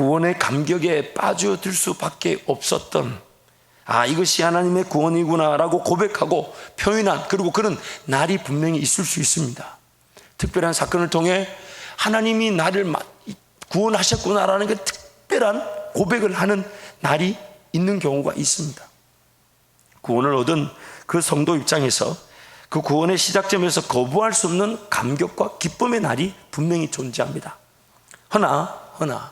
구원의 감격에 빠져들 수밖에 없었던, 이것이 하나님의 구원이구나 라고 고백하고 표현한, 그리고 그런 날이 분명히 있을 수 있습니다. 특별한 사건을 통해 하나님이 나를 구원하셨구나라는 그 특별한 고백을 하는 날이 있는 경우가 있습니다. 구원을 얻은 그 성도 입장에서 그 구원의 시작점에서 거부할 수 없는 감격과 기쁨의 날이 분명히 존재합니다. 허나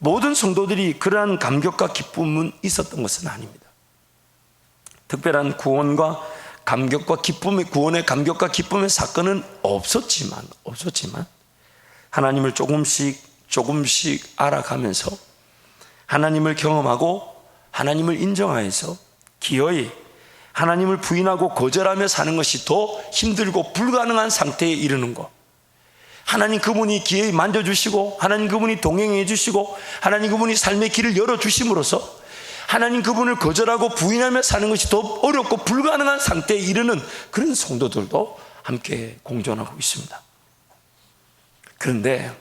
모든 성도들이 그러한 감격과 기쁨은 있었던 것은 아닙니다. 특별한 구원과 감격과 기쁨의, 구원의 감격과 기쁨의 사건은 없었지만 하나님을 조금씩 알아가면서 하나님을 경험하고 하나님을 인정하여서 기어이 하나님을 부인하고 거절하며 사는 것이 더 힘들고 불가능한 상태에 이르는 것, 하나님 그분이 기어이 만져주시고 하나님 그분이 동행해 주시고 하나님 그분이 삶의 길을 열어주심으로써 하나님 그분을 거절하고 부인하며 사는 것이 더 어렵고 불가능한 상태에 이르는 그런 성도들도 함께 공존하고 있습니다. 그런데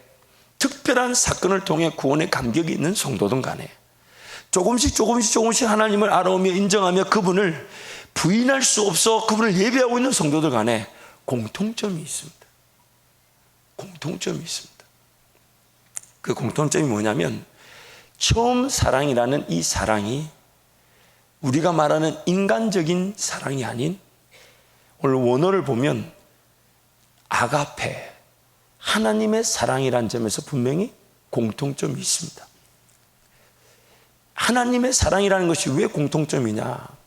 특별한 사건을 통해 구원의 감격이 있는 성도든 간에 조금씩 하나님을 알아오며 인정하며 그분을 부인할 수 없어 그분을 예배하고 있는 성도들 간에 공통점이 있습니다. 그 공통점이 뭐냐면, 처음 사랑이라는 이 사랑이 우리가 말하는 인간적인 사랑이 아닌, 오늘 원어를 보면 아가페, 하나님의 사랑이라는 점에서 분명히 공통점이 있습니다. 하나님의 사랑이라는 것이 왜 공통점이냐?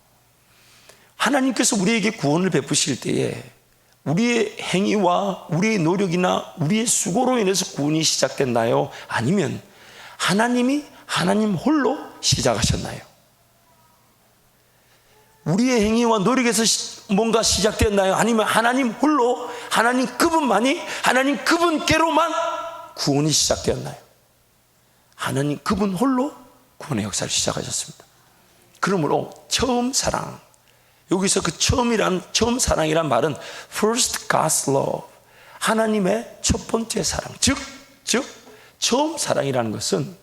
하나님께서 우리에게 구원을 베푸실 때에 우리의 행위와 우리의 노력이나 우리의 수고로 인해서 구원이 시작됐나요? 아니면 하나님이 하나님 홀로 시작하셨나요? 우리의 행위와 노력에서 뭔가 시작됐나요? 아니면 하나님 홀로, 하나님 그분만이, 하나님 그분께로만 구원이 시작되었나요? 하나님 그분 홀로 구원의 역사를 시작하셨습니다. 그러므로 처음 사랑, 여기서 그 처음 사랑이란 말은 first God's love, 하나님의 첫 번째 사랑, 즉 처음 사랑이라는 것은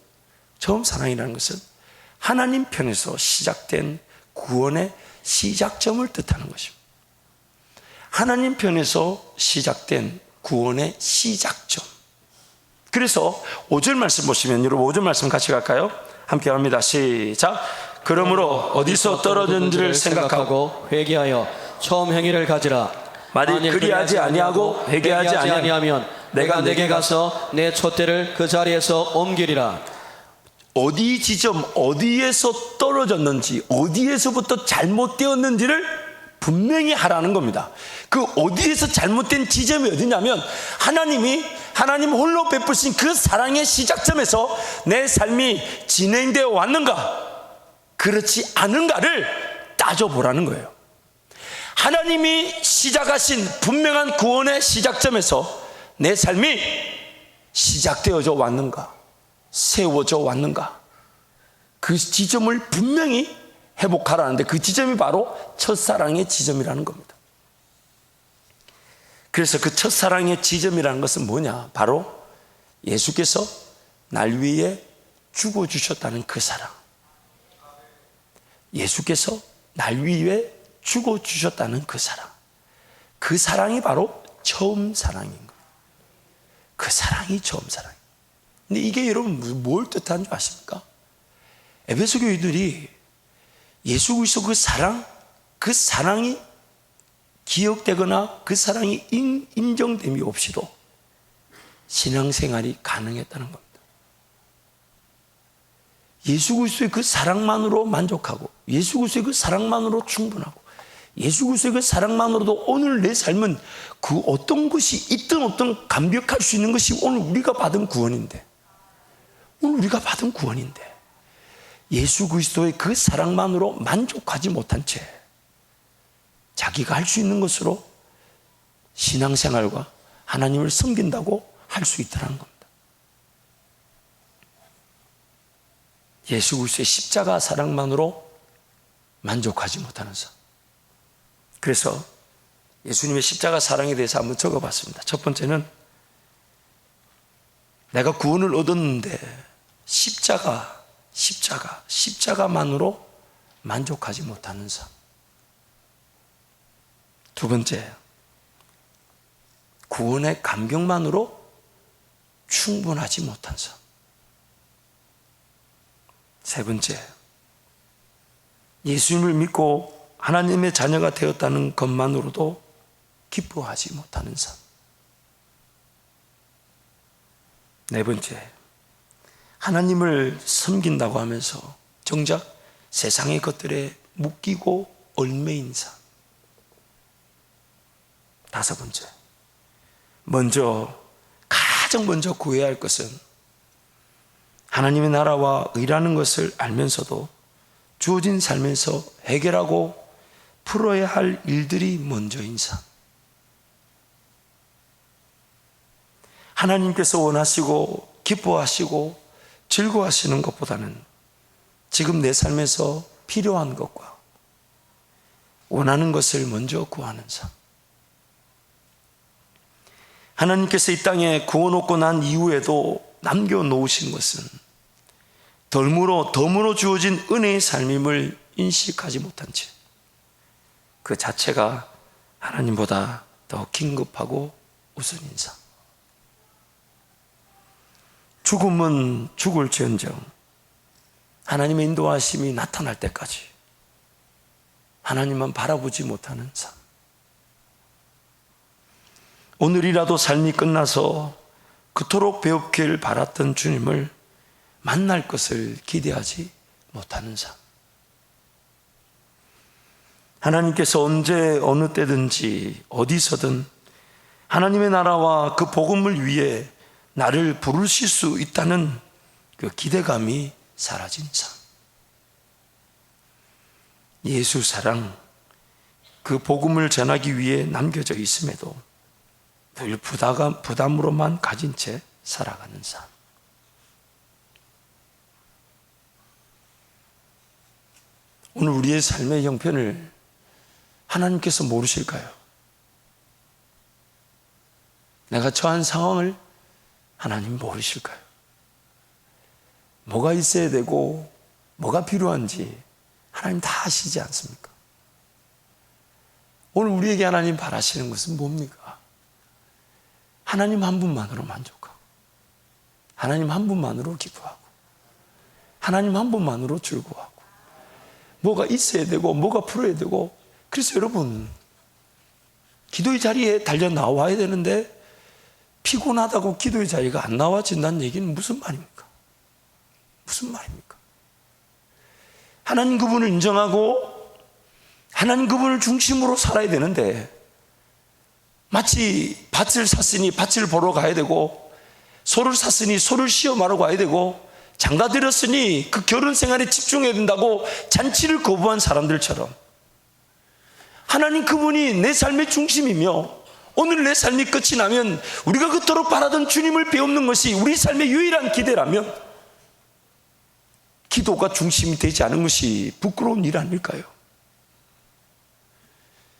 하나님 편에서 시작된 구원의 시작점을 뜻하는 것입니다. 하나님 편에서 시작된 구원의 시작점. 그래서 5절 말씀 보시면, 여러분 5절 말씀 같이 갈까요? 함께 합니다. 시작. 그러므로 어디서 떨어졌는지를 생각하고 회개하여 처음 행위를 가지라. 만일 그리하지 아니하고 회개하지 아니하면 내가 내게 가서 내 촛대를 그 자리에서 옮기리라. 어디 지점, 어디에서 떨어졌는지, 어디에서부터 잘못되었는지를 분명히 하라는 겁니다. 그 어디에서 잘못된 지점이 어디냐면, 하나님 홀로 베푸신 그 사랑의 시작점에서 내 삶이 진행되어 왔는가, 그렇지 않은가를 따져보라는 거예요. 하나님이 시작하신 분명한 구원의 시작점에서 내 삶이 시작되어져 왔는가, 세워져 왔는가, 그 지점을 분명히 회복하라는데, 그 지점이 바로 첫사랑의 지점이라는 겁니다. 그래서 그 첫사랑의 지점이라는 것은 뭐냐? 바로 예수께서 날 위해 죽어주셨다는 그 사랑. 예수께서 날 위해 죽어주셨다는 그 사랑. 그 사랑이 바로 처음 사랑인 거예요. 그 사랑이 처음 사랑이에요. 근데 이게 여러분 뭘 뜻하는 줄 아십니까? 에베소 교회들이 예수 그리스도 그 사랑이 기억되거나 그 사랑이 인정됨이 없이도 신앙생활이 가능했다는 겁니다. 예수 그리스도의 그 사랑만으로 만족하고, 예수 그리스도의 그 사랑만으로 충분하고, 예수 그리스도의 그 사랑만으로도 오늘 내 삶은 그 어떤 것이 있든 어떤 감격할 수 있는 것이 오늘 우리가 받은 구원인데, 예수 그리스도의 그 사랑만으로 만족하지 못한 채 자기가 할 수 있는 것으로 신앙생활과 하나님을 섬긴다고 할 수 있다는 겁니다. 예수 그리스도의 십자가 사랑만으로 만족하지 못하는 삶. 그래서 예수님의 십자가 사랑에 대해서 한번 적어봤습니다. 첫 번째는, 내가 구원을 얻었는데 십자가만으로 만족하지 못하는 삶. 두 번째, 구원의 감격만으로 충분하지 못한 삶. 세 번째, 예수님을 믿고 하나님의 자녀가 되었다는 것만으로도 기뻐하지 못하는 삶. 네 번째, 하나님을 섬긴다고 하면서 정작 세상의 것들에 묶이고 얽매인 삶. 다섯 번째, 가장 먼저 구해야 할 것은 하나님의 나라와 의라는 것을 알면서도 주어진 삶에서 해결하고 풀어야 할 일들이 먼저인 삶. 하나님께서 원하시고 기뻐하시고 즐거워하시는 것보다는 지금 내 삶에서 필요한 것과 원하는 것을 먼저 구하는 삶. 하나님께서 이 땅에 구워놓고 난 이후에도 남겨놓으신 것은 덤으로 주어진 은혜의 삶임을 인식하지 못한 채 그 자체가 하나님보다 더 긴급하고 우선인 삶. 죽음은 죽을지언정 하나님의 인도하심이 나타날 때까지 하나님만 바라보지 못하는 삶. 오늘이라도 삶이 끝나서 그토록 배웁길 바랐던 주님을 만날 것을 기대하지 못하는 삶. 하나님께서 언제 어느 때든지 어디서든 하나님의 나라와 그 복음을 위해 나를 부르실 수 있다는 그 기대감이 사라진 삶. 예수 사랑, 그 복음을 전하기 위해 남겨져 있음에도 늘 부담으로만 가진 채 살아가는 삶. 오늘 우리의 삶의 형편을 하나님께서 모르실까요? 내가 처한 상황을 하나님 모르실까요? 뭐가 있어야 되고 뭐가 필요한지 하나님 다 아시지 않습니까? 오늘 우리에게 하나님 바라시는 것은 뭡니까? 하나님 한 분만으로 만족하고 하나님 한 분만으로 기뻐하고 하나님 한 분만으로 즐거워하고 뭐가 있어야 되고 뭐가 풀어야 되고. 그래서 여러분, 기도의 자리에 달려 나와야 되는데 피곤하다고 기도의 자리가 안 나와진다는 얘기는 무슨 말입니까? 무슨 말입니까? 하나님 그분을 인정하고 하나님 그분을 중심으로 살아야 되는데 마치 밭을 샀으니 밭을 보러 가야 되고 소를 샀으니 소를 시험하러 가야 되고 장가 들었으니 그 결혼 생활에 집중해야 된다고 잔치를 거부한 사람들처럼 하나님 그분이 내 삶의 중심이며 오늘 내 삶이 끝이 나면 우리가 그토록 바라던 주님을 배우는 것이 우리 삶의 유일한 기대라면 기도가 중심이 되지 않은 것이 부끄러운 일 아닐까요?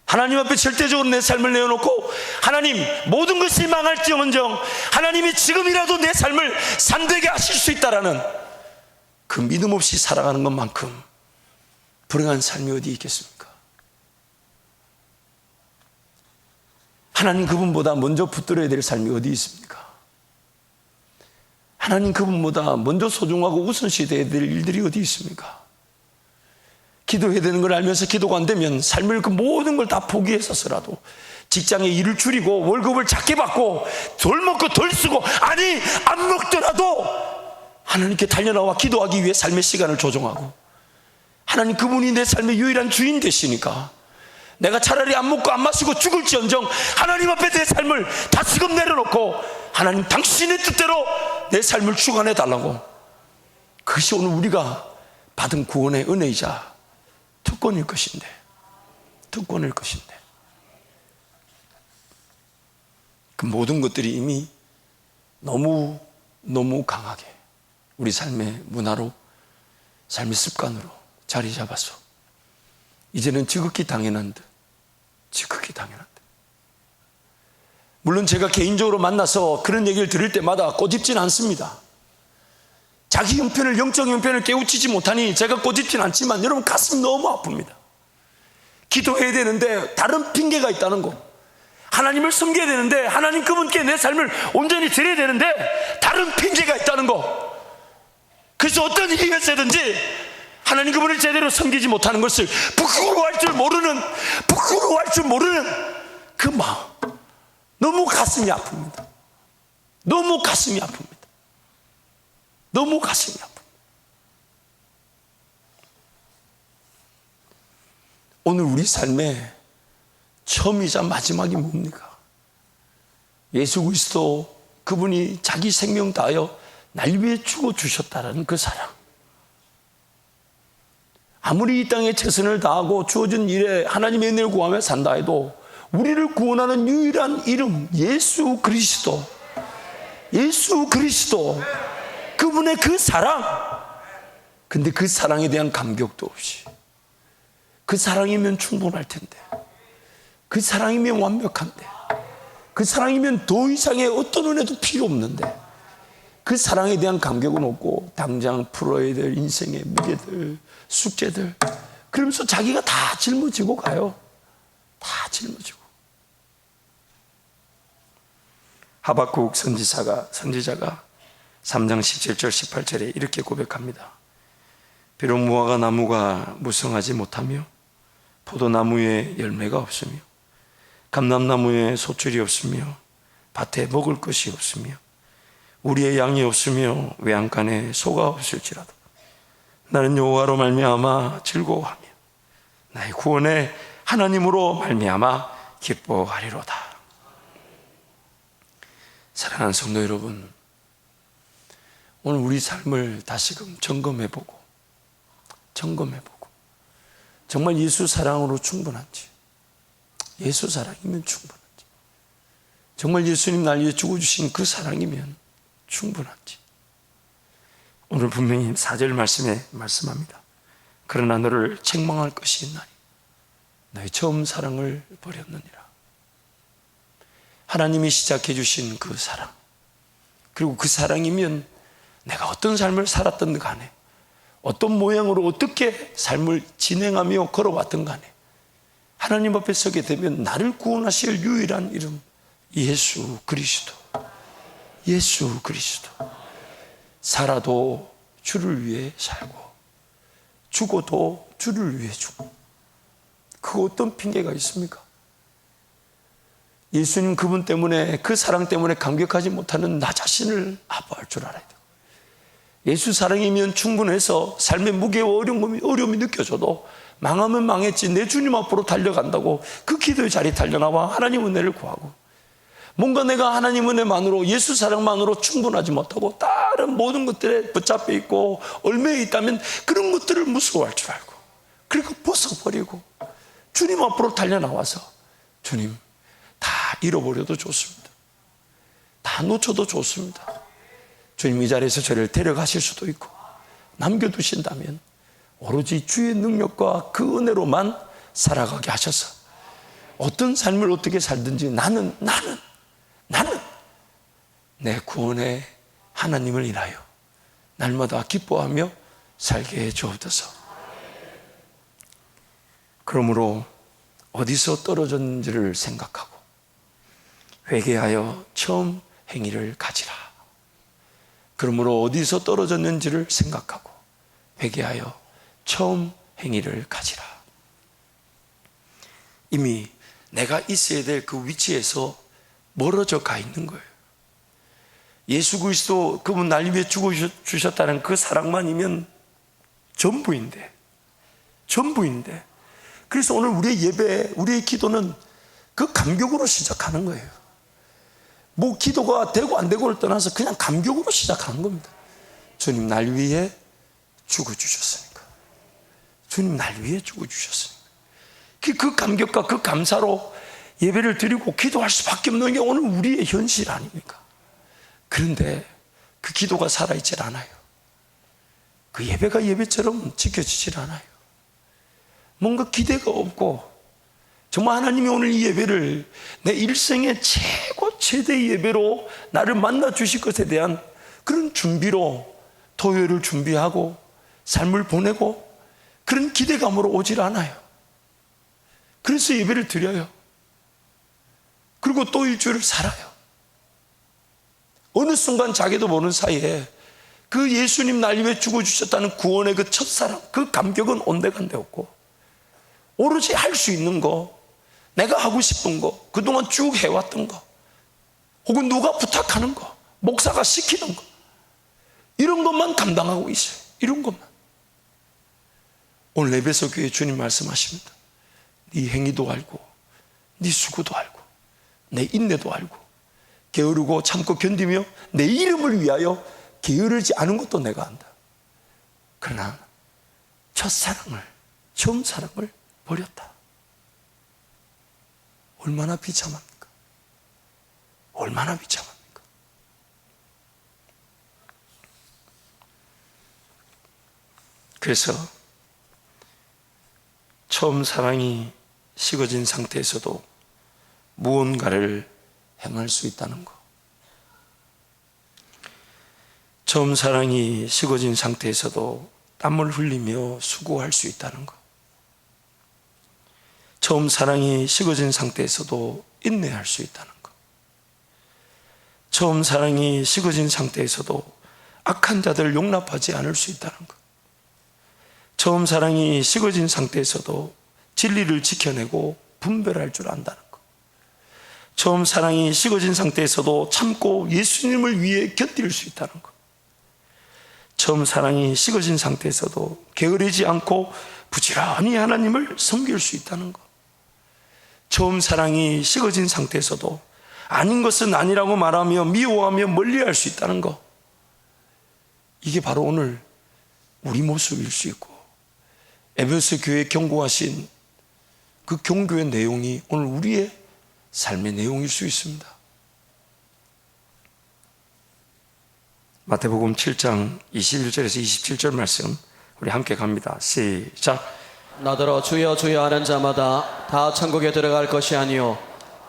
하나님 앞에 절대적으로 내 삶을 내어놓고 하나님 모든 것이 망할지언정 하나님이 지금이라도 내 삶을 산되게 하실 수 있다라는 그 믿음 없이 살아가는 것만큼 불행한 삶이 어디 있겠습니까? 하나님 그분보다 먼저 붙들어야 될 삶이 어디 있습니까? 하나님 그분보다 먼저 소중하고 우선시 돼야 될 일들이 어디 있습니까? 기도해야 되는 걸 알면서 기도가 안 되면 삶을 그 모든 걸 다 포기했었어라도 직장에 일을 줄이고 월급을 작게 받고 덜 먹고 덜 쓰고 아니 안 먹더라도 하나님께 달려나와 기도하기 위해 삶의 시간을 조정하고 하나님 그분이 내 삶의 유일한 주인 되시니까 내가 차라리 안 먹고 안 마시고 죽을지언정 하나님 앞에 내 삶을 다시금 내려놓고 하나님 당신의 뜻대로 내 삶을 주관해 달라고. 그것이 오늘 우리가 받은 구원의 은혜이자 특권일 것인데 그 모든 것들이 이미 너무 강하게 우리 삶의 문화로 삶의 습관으로 자리 잡아서 이제는 지극히 당연한 듯 물론 제가 개인적으로 만나서 그런 얘기를 들을 때마다 꼬집진 않습니다. 자기 형편을, 영적 형편을 깨우치지 못하니 제가 꼬집진 않지만 여러분 가슴이 너무 아픕니다. 기도해야 되는데 다른 핑계가 있다는 거. 하나님을 섬겨야 되는데, 하나님 그분께 내 삶을 온전히 드려야 되는데 다른 핑계가 있다는 거. 그래서 어떤 이유에서든지 하나님 그분을 제대로 섬기지 못하는 것을 부끄러워할 줄 모르는 그 마음, 너무 가슴이 아픕니다. 너무 가슴이 아픕니다. 너무 가슴이 아픕니다. 오늘 우리 삶의 처음이자 마지막이 뭡니까? 예수 그리스도, 그분이 자기 생명 다하여 날 위해 죽어 주셨다라는 그 사랑. 아무리 이 땅에 최선을 다하고 주어진 일에 하나님의 은혜를 구하며 산다 해도 우리를 구원하는 유일한 이름 예수 그리스도, 예수 그리스도, 그분의 그 사랑. 근데 그 사랑에 대한 감격도 없이, 그 사랑이면 충분할 텐데, 그 사랑이면 완벽한데, 그 사랑이면 더 이상의 어떤 은혜도 필요 없는데 그 사랑에 대한 감격은 없고 당장 풀어야 될 인생의 무게들, 숙제들, 그러면서 자기가 다 짊어지고 가요. 다 짊어지고. 하박국 선지자가 3장 17절 18절에 이렇게 고백합니다. 비록 무화과 나무가 무성하지 못하며 포도나무에 열매가 없으며 감람나무에 소출이 없으며 밭에 먹을 것이 없으며 우리의 양이 없으며 외양간에 소가 없을지라도 나는 여호와로 말미암아 즐거워하며 나의 구원의 하나님으로 말미암아 기뻐하리로다. 사랑하는 성도 여러분, 오늘 우리 삶을 다시금 점검해보고 정말 예수 사랑으로 충분한지, 예수 사랑이면 충분한지, 정말 예수님 날 위해 죽어주신 그 사랑이면 충분한지. 오늘 분명히 4절 말씀에 말씀합니다. 그러나 너를 책망할 것이 있나니 너의 처음 사랑을 버렸느니라. 하나님이 시작해 주신 그 사랑, 그리고 그 사랑이면 내가 어떤 삶을 살았든 간에, 어떤 모양으로 어떻게 삶을 진행하며 걸어왔든 간에 하나님 앞에 서게 되면 나를 구원하실 유일한 이름 예수 그리스도. 예수 그리스도. 살아도 주를 위해 살고 죽어도 주를 위해 죽고, 그 어떤 핑계가 있습니까? 예수님 그분 때문에, 그 사랑 때문에 감격하지 못하는 나 자신을 아파할 줄 알아야 돼요. 예수 사랑이면 충분해서 삶의 무게와 어려움이 느껴져도 망하면 망했지 내 주님 앞으로 달려간다고 그 기도의 자리에 달려나와 하나님 은혜를 구하고, 뭔가 내가 하나님 은혜만으로, 예수 사랑만으로 충분하지 못하고 다른 모든 것들에 붙잡혀 있고 얽매여 있다면 그런 것들을 무서워할 줄 알고, 그리고 벗어버리고 주님 앞으로 달려나와서 주님, 다 잃어버려도 좋습니다. 다 놓쳐도 좋습니다. 주님 이 자리에서 저를 데려가실 수도 있고 남겨두신다면 오로지 주의 능력과 그 은혜로만 살아가게 하셔서 어떤 삶을 어떻게 살든지 나는 내 구원의 하나님을 인하여 날마다 기뻐하며 살게 해 주옵소서. 그러므로 어디서 떨어졌는지를 생각하고 회개하여 처음 행위를 가지라. 그러므로 어디서 떨어졌는지를 생각하고 회개하여 처음 행위를 가지라. 이미 내가 있어야 될 그 위치에서 멀어져 가 있는 거예요. 예수 그리스도 그분 날 위해 죽어주셨다는 그 사랑만이면 전부인데 그래서 오늘 우리의 예배, 우리의 기도는 그 감격으로 시작하는 거예요. 뭐 기도가 되고 안 되고를 떠나서 그냥 감격으로 시작하는 겁니다. 주님 날 위해 죽어주셨으니까, 주님 날 위해 죽어주셨으니까, 그 감격과 그 감사로 예배를 드리고 기도할 수밖에 없는 게 오늘 우리의 현실 아닙니까? 그런데 그 기도가 살아있질 않아요. 그 예배가 예배처럼 지켜지질 않아요. 뭔가 기대가 없고, 정말 하나님이 오늘 이 예배를 내 일생의 최고 최대의 예배로 나를 만나 주실 것에 대한 그런 준비로 토요일을 준비하고 삶을 보내고 그런 기대감으로 오질 않아요. 그래서 예배를 드려요. 그리고 또 일주일을 살아요. 어느 순간 자기도 모르는 사이에 그 예수님 날 위해 죽어주셨다는 구원의 그 첫사랑, 그 감격은 온데간데 없고, 오로지 할 수 있는 거, 내가 하고 싶은 거, 그동안 쭉 해왔던 거, 혹은 누가 부탁하는 거, 목사가 시키는 거, 이런 것만 감당하고 있어요. 이런 것만. 오늘 에베소 교회 주님 말씀하십니다. 네 행위도 알고, 네 수고도 알고, 내 인내도 알고, 게으르고 참고 견디며 내 이름을 위하여 게으르지 않은 것도 내가 안다. 그러나 첫사랑을, 처음 사랑을 버렸다. 얼마나 비참합니까? 얼마나 비참합니까? 그래서 처음 사랑이 식어진 상태에서도 무언가를 행할 수 있다는 것, 처음 사랑이 식어진 상태에서도 땀을 흘리며 수고할 수 있다는 것, 처음 사랑이 식어진 상태에서도 인내할 수 있다는 것, 처음 사랑이 식어진 상태에서도 악한 자들을 용납하지 않을 수 있다는 것, 처음 사랑이 식어진 상태에서도 진리를 지켜내고 분별할 줄 안다는 것, 처음 사랑이 식어진 상태에서도 참고 예수님을 위해 견딜 수 있다는 것, 처음 사랑이 식어진 상태에서도 게으르지 않고 부지런히 하나님을 섬길 수 있다는 것, 처음 사랑이 식어진 상태에서도 아닌 것은 아니라고 말하며 미워하며 멀리할 수 있다는 것, 이게 바로 오늘 우리 모습일 수 있고, 에베소 교회에 경고하신 그 경고의 내용이 오늘 우리의 삶의 내용일 수 있습니다. 마태복음 7장 21절에서 27절 말씀 우리 함께 갑니다. 시작. 나더러 주여 주여 하는 자마다 다 천국에 들어갈 것이 아니요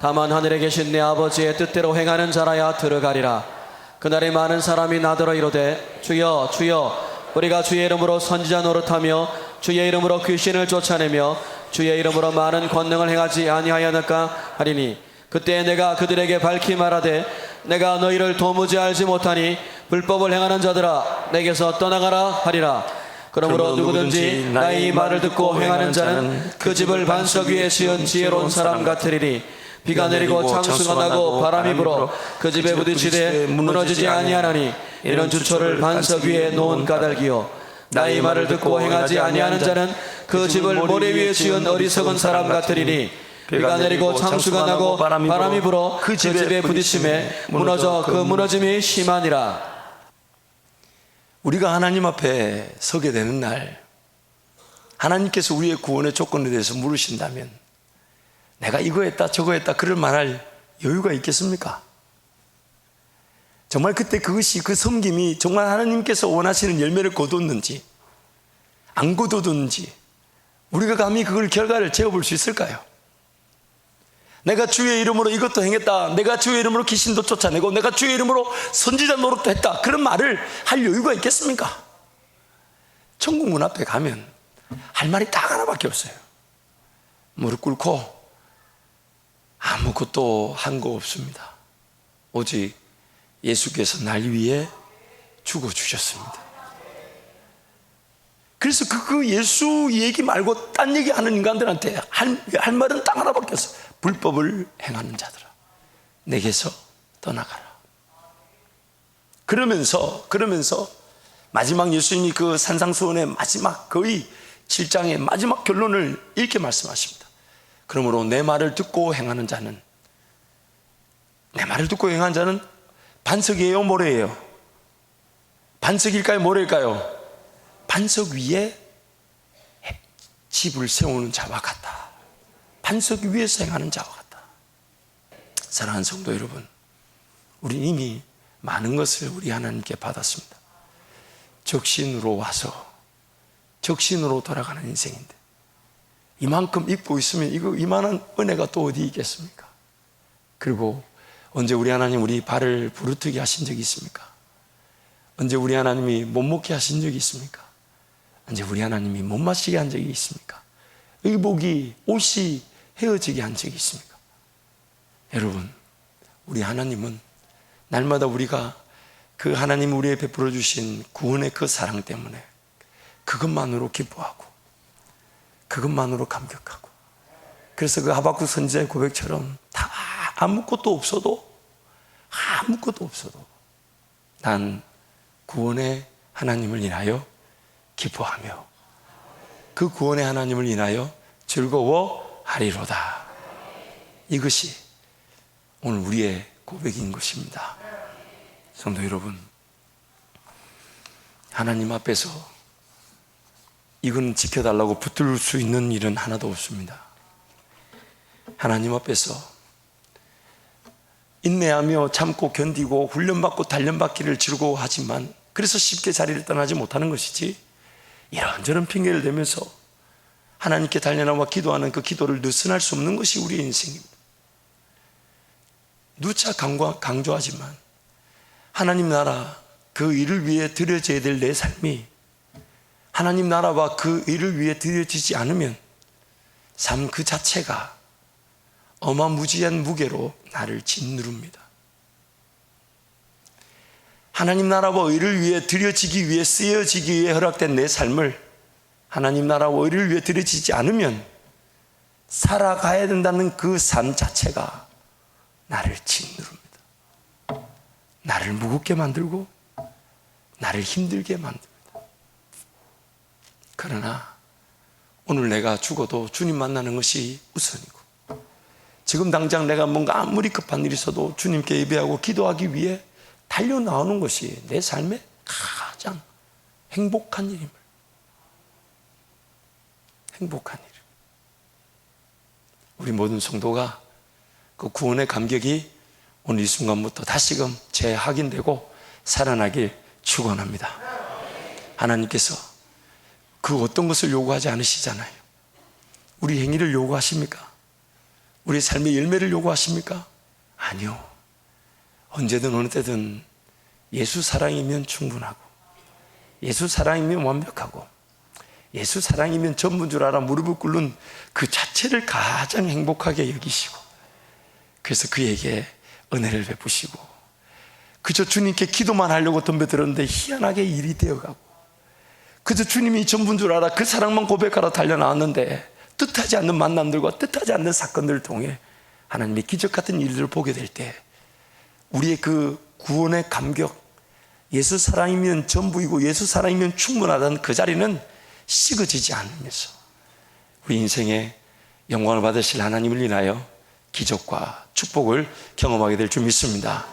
다만 하늘에 계신 내 아버지의 뜻대로 행하는 자라야 들어가리라. 그날에 많은 사람이 나더러 이르되 주여 주여 우리가 주의 이름으로 선지자 노릇하며 주의 이름으로 귀신을 쫓아내며 주의 이름으로 많은 권능을 행하지 아니하였느까 하리니, 그때 내가 그들에게 밝히 말하되 내가 너희를 도무지 알지 못하니 불법을 행하는 자들아 내게서 떠나가라 하리라. 그러므로 누구든지 나의 말을 듣고 행하는 자는 그 집을 반석 위에 지은 지혜로운 사람 같으리니, 비가 내리고 창수가 나고 바람이 불어 그 집에 부딪히되 무너지지 아니하나니, 이런 주초를 반석 위에 놓은 까닭이요 나의 말을 듣고 행하지 아니하는 자는 그 집을 모래 위에 지은 어리석은 사람 같으리니, 비가 내리고 창수가 나고 바람이 불어 그 집에 부딪힘에 무너져 그 무너짐이 심하니라. 우리가 하나님 앞에 서게 되는 날, 하나님께서 우리의 구원의 조건에 대해서 물으신다면 내가 이거 했다 저거 했다 그럴 만할 여유가 있겠습니까? 정말 그때 그것이, 그 섬김이 정말 하나님께서 원하시는 열매를 거뒀는지 안 거뒀는지 우리가 감히 그걸 결과를 재어볼 수 있을까요? 내가 주의 이름으로 이것도 행했다, 내가 주의 이름으로 귀신도 쫓아내고 내가 주의 이름으로 선지자 노릇도 했다, 그런 말을 할 여유가 있겠습니까? 천국 문 앞에 가면 할 말이 딱 하나밖에 없어요. 무릎 꿇고 아무것도 한 거 없습니다. 오직 예수께서 날 위해 죽어주셨습니다. 그래서 그 예수 얘기 말고 딴 얘기 하는 인간들한테 할 말은 딱 하나밖에 없어요. 불법을 행하는 자들아 내게서 떠나가라. 그러면서 마지막 예수님이 그 산상수훈의 마지막 거의 7장의 마지막 결론을 이렇게 말씀하십니다. 그러므로 내 말을 듣고 행하는 자는, 내 말을 듣고 행하는 자는 반석이에요 모래예요? 반석일까요 모래일까요? 반석 위에 집을 세우는 자와 같다. 반석 위에서 행하는 자와 같다. 사랑하는 성도 여러분, 우리 이미 많은 것을 우리 하나님께 받았습니다. 적신으로 와서 적신으로 돌아가는 인생인데, 이만큼 입고 있으면 이만한 은혜가 또 어디 있겠습니까? 그리고 언제 우리 하나님 우리 발을 부르트게 하신 적이 있습니까? 언제 우리 하나님이 못 먹게 하신 적이 있습니까? 언제 우리 하나님이 못 마시게 한 적이 있습니까? 의복이, 옷이 헤어지게 한 적이 있습니까? 여러분, 우리 하나님은 날마다 우리가 그 하나님 우리에 베풀어 주신 구원의 그 사랑 때문에 그것만으로 기뻐하고 그것만으로 감격하고, 그래서 그 하박국 선지자의 고백처럼 다 아무것도 없어도 난 구원의 하나님을 인하여 기뻐하며 그 구원의 하나님을 인하여 즐거워하리로다. 이것이 오늘 우리의 고백인 것입니다. 성도 여러분, 하나님 앞에서 이건 지켜달라고 붙들 수 있는 일은 하나도 없습니다. 하나님 앞에서 인내하며 참고 견디고 훈련받고 단련받기를 즐거워하지만, 그래서 쉽게 자리를 떠나지 못하는 것이지, 이런저런 핑계를 대면서 하나님께 단련하고 기도하는 그 기도를 느슨할 수 없는 것이 우리의 인생입니다. 누차 강조하지만 하나님 나라 그 일을 위해 드려져야 될 내 삶이 하나님 나라와 그 일을 위해 드려지지 않으면 삶 그 자체가 어마무지한 무게로 나를 짓누릅니다. 하나님 나라와 의를 위해 드려지기 위해, 쓰여지기 위해 허락된 내 삶을 하나님 나라와 의를 위해 드려지지 않으면 살아가야 된다는 그 삶 자체가 나를 짓누릅니다. 나를 무겁게 만들고 나를 힘들게 만듭니다. 그러나 오늘 내가 죽어도 주님 만나는 것이 우선이고, 지금 당장 내가 뭔가 아무리 급한 일이 있어도 주님께 예배하고 기도하기 위해 달려나오는 것이 내 삶의 가장 행복한 일임을. 행복한 일. 우리 모든 성도가 그 구원의 감격이 오늘 이 순간부터 다시금 재확인되고 살아나길 축원합니다. 하나님께서 그 어떤 것을 요구하지 않으시잖아요. 우리 행위를 요구하십니까? 우리 삶의 열매를 요구하십니까? 아니요. 언제든 어느 때든 예수 사랑이면 충분하고, 예수 사랑이면 완벽하고, 예수 사랑이면 전부인 줄 알아 무릎을 꿇는 그 자체를 가장 행복하게 여기시고, 그래서 그에게 은혜를 베푸시고, 그저 주님께 기도만 하려고 덤벼들었는데 희한하게 일이 되어가고, 그저 주님이 전부인 줄 알아 그 사랑만 고백하러 달려나왔는데 뜻하지 않는 만남들과 뜻하지 않는 사건들을 통해 하나님의 기적 같은 일들을 보게 될 때 우리의 그 구원의 감격, 예수 사랑이면 전부이고 예수 사랑이면 충분하다는 그 자리는 식어지지 않으면서 우리 인생의 영광을 받으실 하나님을 인하여 기적과 축복을 경험하게 될 줄 믿습니다.